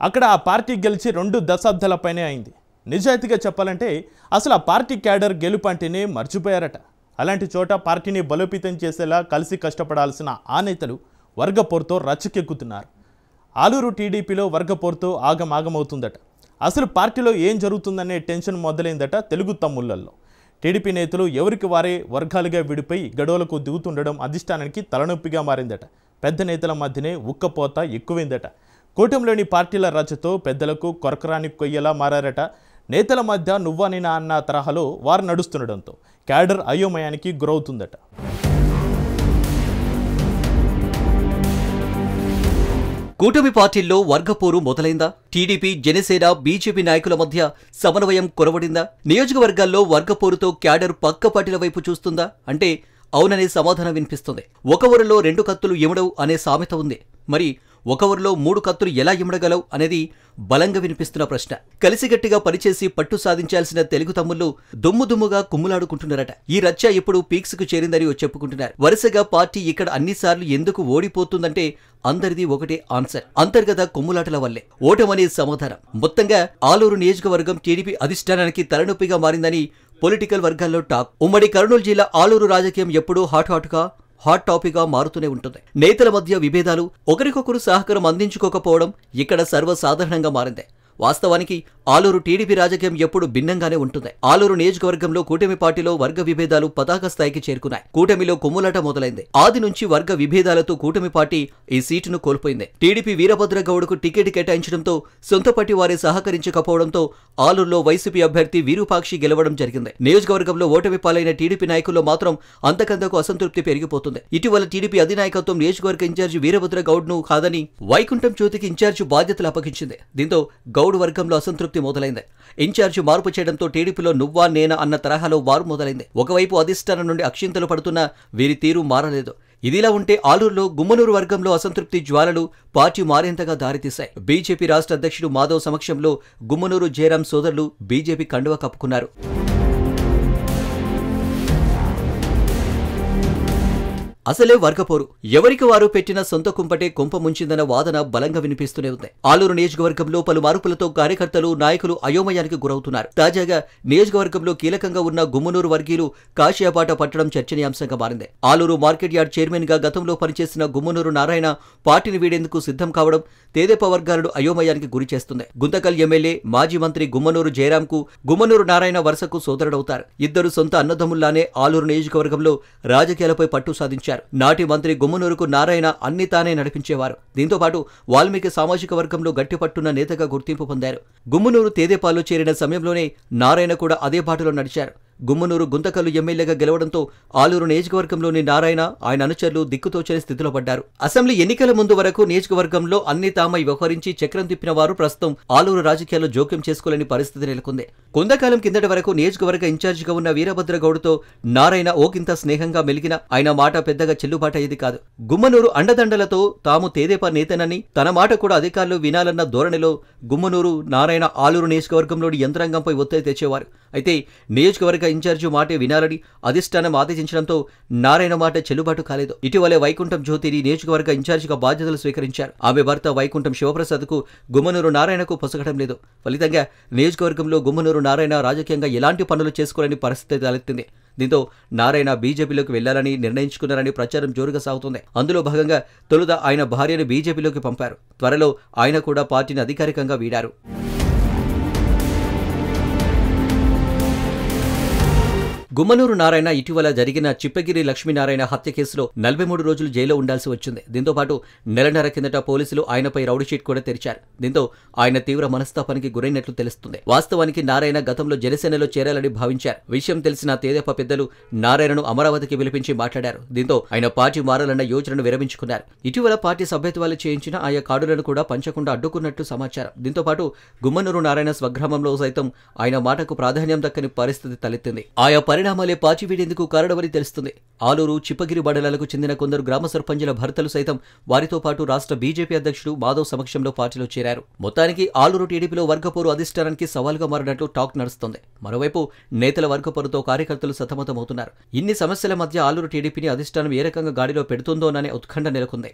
అక్కడ ఆ పార్టీ గెలిచి 2 దశాబ్దాలపైనే అయింది. నిజాయితీగా చెప్పాలంటే అసలు ఆ పార్టీ క్యాడర్ గెలుపంటేనే మర్చిపోయారట. అలాంటి చోట పార్టీని బలోపేతం చేసేలా కలిసి కష్టపడాల్సిన ఆ నేతలు వర్గపోరుతో రచ్చకెక్కుతున్నారు. ఆలూరు టీడీపీలో వర్గపోరుతో ఆగమాగమవుతుందట. అసలు పార్టీలో ఏం జరుగుతుందనే టెన్షన్ మొదలైందట తెలుగు తమ్ముళ్లలో. టీడీపీ నేతలు ఎవరికి వారే వర్గాలుగా విడిపోయి గడవలకు దిగుతుండడం అధిష్టానానికి తలనొప్పిగా మారిందట. పెద్ద నేతల మధ్యనే ఉక్కపోత ఎక్కువైందట. కూటమిలోని పార్టీల రచ్చతో పెద్దలకు కొరకరాని కొయ్యలా మారారట. నేతల మధ్య నువ్వా నేనా అన్న తరహాలో వారు నడుస్తుండడంతో క్యాడర్ అయోమయానికి గురవుతుందట. కూటమి పార్టీల్లో వర్గపోరు మొదలైందా? టీడీపీ, జనసేన, బీజేపీ నాయకుల మధ్య సమన్వయం కొరవడిందా? నియోజకవర్గాల్లో వర్గపోరుతో క్యాడర్ పక్క పార్టీల వైపు చూస్తుందా అంటే అవుననే సమాధానం వినిపిస్తుంది. ఒక ఊరిలో 2 కత్తులు ఇమడవు అనే సామెత ఉంది. మరి ఒక ఊరిలో 3 కత్తులు ఎలా ఇమడగలవు అనేది బలంగా వినిపిస్తున్న ప్రశ్న. కలిసిగట్టిగా పనిచేసి పట్టు సాధించాల్సిన తెలుగు తమ్ముళ్లు దుమ్ముగా కుమ్ములాడుకుంటున్నారట. ఈ రచ్చ ఇప్పుడు పీక్స్ కు చేరిందని చెప్పుకుంటున్నారు. వరుసగా పార్టీ ఇక్కడ అన్నిసార్లు ఎందుకు ఓడిపోతుందంటే అందరిది ఒకటే ఆన్సర్: అంతర్గత కొమ్ములాటల వల్లే. ఓటమనే సమాధానం. మొత్తంగా ఆలూరు నియోజకవర్గం టీడీపీ అధిష్టానానికి తలనొప్పిగా మారిందని పొలిటికల్ వర్గాల్లో టాక్. ఉమ్మడి కర్నూలు జిల్లా ఆలూరు రాజకీయం ఎప్పుడూ హాట్ టాపిక్ గా మారుతూనే ఉంటుంది. నేతల మధ్య విభేదాలు, ఒకరికొకరు సహకారం అందించుకోకపోవడం ఇక్కడ సర్వసాధారణంగా మారింది. వాస్తవానికి ఆలూరు టీడీపీ రాజకీయం ఎప్పుడు భిన్నంగానే ఉంటుంది. ఆలూరు నియోజకవర్గంలో కూటమి పార్టీలో వర్గ విభేదాలు పతాక స్థాయికి చేరుకున్నాయి. కూటమిలో కొమ్ములాట మొదలైంది. ఆది నుంచి వర్గ విభేదాలతో కూటమి పార్టీ ఈ సీటును కోల్పోయింది. టీడీపీ వీరభద్ర గౌడ్కు టికెట్ కేటాయించడంతో సొంత పార్టీ వారే సహకరించకపోవడంతో ఆలూరులో వైసీపీ అభ్యర్థి వీరూపాక్షి గెలవడం జరిగింది. నియోజకవర్గంలో ఓటమి పాలైన టీడీపీ నాయకుల్లో మాత్రం అంతకంతకు అసంతృప్తి పెరిగిపోతుంది. ఇటీవల టీడీపీ అధినాయకత్వం నియోజకవర్గ ఇన్ఛార్జి వీరభద్ర గౌడ్ను కాదని వైకుంఠం జ్యోతికి ఇన్ఛార్జి బాధ్యతలు అప్పగించింది. దీంతో గౌడ్ వర్గంలో అసంతృప్తి మొదలైంది. ఇన్ఛార్జి మార్పు చేయడంతో టీడీపీలో నువ్వా నేనా అన్న తరహాలో వారు మొదలైంది. ఒకవైపు అధిష్టానం నుండి అక్షింతలు పడుతున్నా వీరి తీరు మారలేదు. ఇదిలా ఉంటే ఆలూరులో గుమ్మనూరు వర్గంలో అసంతృప్తి జ్వాలలు పార్టీ మారేంతగా దారితీశాయి. బీజేపీ రాష్ట్ర అధ్యక్షుడు మాధవ్ సమక్షంలో గుమ్మనూరు జయరాం సోదరులు బీజేపీ కండువా కప్పుకున్నారు. అసలే వర్గపోరు. ఎవరికి వారు పెట్టిన సొంత కుంపటే కొంప ముంచిందన్న వాదన బలంగా వినిపిస్తూనే ఉంది. ఆలూరు నియోజకవర్గంలో పలు మార్పులతో కార్యకర్తలు, నాయకులు అయోమయానికి గురవుతున్నారు. తాజాగా నియోజకవర్గంలో కీలకంగా ఉన్న గుమ్మనూరు వర్గీయులు కాశీయాబాట పట్టడం చర్చనీయాంశంగా మారింది. ఆలూరు మార్కెట్ యార్డ్ చైర్మన్ గా గతంలో పనిచేసిన గుమ్మనూరు నారాయణ పార్టీని వీడేందుకు సిద్ధం కావడం తెదేపా వర్గాలను అయోమయానికి గురి చేస్తుంది. గుంతకల్ ఎమ్మెల్యే, మాజీ మంత్రి గుమ్మనూరు జయరాంకు గుమ్మనూరు నారాయణ వరుసకు సోదరుడవుతారు. ఇద్దరు సొంత అన్నదమ్ముల్లానే ఆలూరు నియోజకవర్గంలో రాజకీయాలపై పట్టు సాధించారు. నాటి మంత్రి గుమ్మనూరుకు నారాయణ అన్ని తానే నడిపించేవారు. దీంతో పాటు వాల్మీకి సామాజిక వర్గంలో గట్టిపట్టున్న నేతగా గుర్తింపు పొందారు. గుమ్మనూరు తెదేపాలో చేరిన సమయంలోనే నారాయణ కూడా అదే బాటలో నడిచారు. గుమ్మనూరు గుంతకల్లు ఎమ్మెల్యేగా గెలవడంతో ఆలూరు నియోజకవర్గంలోని నారాయణ, ఆయన అనుచరులు దిక్కుతోచని స్థితిలో పడ్డారు. అసెంబ్లీ ఎన్నికల ముందు వరకు నియోజకవర్గంలో అన్ని తామై వ్యవహరించి చక్రం తిప్పిన వారు ప్రస్తుతం ఆలూరు రాజకీయాల్లో జోక్యం చేసుకోలేని పరిస్థితి నెలకొంది. కొంతకాలం కిందటి వరకు నియోజకవర్గ ఇన్ఛార్జిగా ఉన్న వీరభద్ర గౌడ్తో నారాయణ ఓకింత స్నేహంగా మెలిగిన ఆయన మాట పెద్దగా చెల్లుబాటు అయ్యేది కాదు. గుమ్మనూరు అండదండలతో తాము తెదేపా నేతనని, తన మాట కూడా అధికారులు వినాలన్న ధోరణిలో గుమ్మనూరు నారాయణ ఆలూరు నియోజకవర్గంలోని యంత్రాంగంపై ఒత్తిడి తెచ్చేవారు. అయితే నియోజకవర్గ ఇన్ఛార్జి మాటే వినాలని అధిష్టానం ఆదేశించడంతో నారాయణ మాట చెల్లుబాటు కాలేదు. ఇటీవలే వైకుంఠం జ్యోతిని నియోజకవర్గ ఇన్ఛార్జిగా బాధ్యతలు స్వీకరించారు. ఆమె భర్త వైకుంఠం శివప్రసాద్కు గుమ్మనూరు నారాయణకు పొసగడం లేదు. ఫలితంగా నియోజకవర్గంలో గుమ్మనూరు నారాయణ రాజకీయంగా ఎలాంటి పనులు చేసుకోలేని పరిస్థితి తలెత్తింది. దీంతో నారాయణ బీజేపీలోకి వెళ్లాలని నిర్ణయించుకున్నారని ప్రచారం జోరుగా సాగుతోంది. అందులో భాగంగా తొలుత ఆయన భార్యను బీజేపీలోకి పంపారు. త్వరలో ఆయన కూడా పార్టీని అధికారికంగా వీడారు. గుమ్మనూరు నారాయణ ఇటీవల జరిగిన చిప్పగిరి లక్ష్మీనారాయణ హత్య కేసులో 43 రోజులు జైల్లో ఉండాల్సి వచ్చింది. దీంతో పాటు నెలన్నర కిందట పోలీసులు ఆయనపై రౌడీ షీట్ కూడా తెరిచారు. దీంతో ఆయన తీవ్ర మనస్తాపానికి గురైనట్లు తెలుస్తుంది. వాస్తవానికి నారాయణ గతంలో జనసేనలో చేరాలని భావించారు. విషయం తెలిసిన తెదేపా పెద్దలు నారాయణను అమరావతికి పిలిపించి మాట్లాడారు. దీంతో ఆయన పార్టీ మారాలన్న యోచనను విరమించుకున్నారు. ఇటీవల పార్టీ సభ్యత్వాలు చేయించిన ఆయా కార్డులను కూడా పంచకుండా అడ్డుకున్నట్టు సమాచారం. దీంతో పాటు గుమ్మనూరు నారాయణ స్వగ్రామంలో సైతం ఆయన మాటకు ప్రాధాన్యం దక్కని పరిస్థితి తలెత్తింది. ఆయా పరిణామాలే పార్టీ వీడేందుకు కారణమని తెలుస్తుంది. ఆలూరు, చిప్పగిరి మండలాలకు చెందిన కొందరు గ్రామ సర్పంచుల భర్తలు సైతం వారితో పాటు రాష్ట్ర బీజేపీ అధ్యక్షుడు మాధవ్ సమక్షంలో పార్టీలో చేరారు. మొత్తానికి ఆలూరు టీడీపీలో వర్గపోరు అధిష్టానానికి సవాల్గా మారినట్లు టాక్ నడుస్తుంది. మరోవైపు నేతల వర్గపోరుతో కార్యకర్తలు సతమతమవుతున్నారు. ఇన్ని సమస్యల మధ్య ఆలూరు టీడీపీని అధిష్టానం ఏ రకంగా గాడిలో పెడుతుందోననే ఉత్కంఠ నెలకొంది.